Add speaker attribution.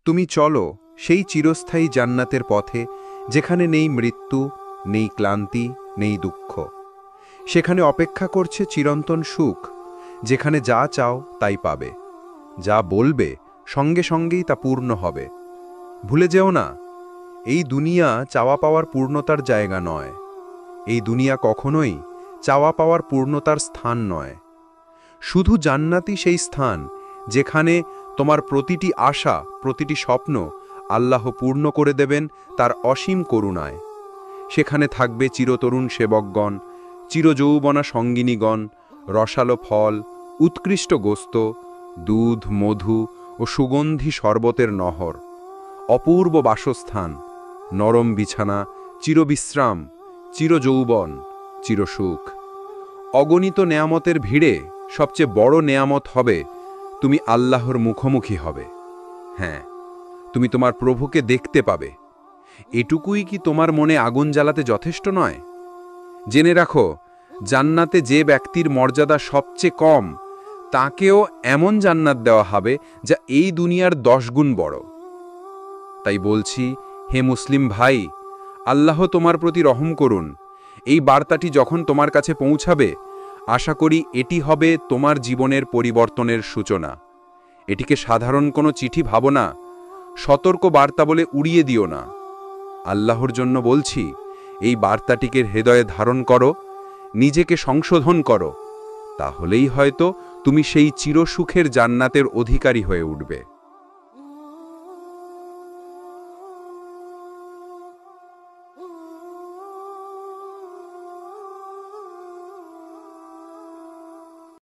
Speaker 1: তুমি চলো সেই চিরস্থায়ী জান্নাতের পথে, যেখানে নেই মৃত্যু, নেই ক্লান্তি, নেই দুঃখ। সেখানে অপেক্ষা করছে চিরন্তন সুখ, যেখানে যা চাও তাই পাবে, যা বলবে সঙ্গে সঙ্গেই তা পূর্ণ হবে। ভুলে যেও না, এই দুনিয়া চাওয়া পাওয়ার পূর্ণতার জায়গা নয়। এই দুনিয়া কখনোই চাওয়া পাওয়ার পূর্ণতার স্থান নয়। শুধু জান্নাতই সেই স্থান যেখানে তোমার প্রতিটি আশা, প্রতিটি স্বপ্ন আল্লাহ পূর্ণ করে দেবেন তার অসীম করুণায়। সেখানে থাকবে চিরতরুণ সেবকগণ, চিরযৌবনা সঙ্গিনীগণ, রসালো ফল, উৎকৃষ্ট গোস্ত, দুধ, মধু ও সুগন্ধি শরবতের নহর, অপূর্ব বাসস্থান, নরম বিছানা, চিরবিশ্রাম, চিরযৌবন, চিরসুখ। অগণিত নেয়ামতের ভিড়ে সবচেয়ে বড় নেয়ামত হবে তুমি আল্লাহর মুখোমুখি হবে। হ্যাঁ, তুমি তোমার প্রভুকে দেখতে পাবে। এটুকুই কি তোমার মনে আগুন জ্বালাতে যথেষ্ট নয়? জেনে রাখো, জান্নাতে যে ব্যক্তির মর্যাদা সবচেয়ে কম, তাকেও এমন জান্নাত দেওয়া হবে যা এই দুনিয়ার 10 গুণ বড়। তাই বলছি, হে মুসলিম ভাই, আল্লাহ তোমার প্রতি রহম করুন। এই বার্তাটি যখন তোমার কাছে পৌঁছাবে, আশা করি এটি হবে তোমার জীবনের পরিবর্তনের সূচনা। এটিকে সাধারণ কোনো চিঠি ভাবো না, সতর্ক বার্তা বলে উড়িয়ে দিও না। আল্লাহর জন্য বলছি, এই বার্তাটিকে হৃদয়ে ধারণ করো, নিজেকে সংশোধন করো, তাহলেই হয়তো তুমি সেই চিরসুখের জান্নাতের অধিকারী হয়ে উঠবে।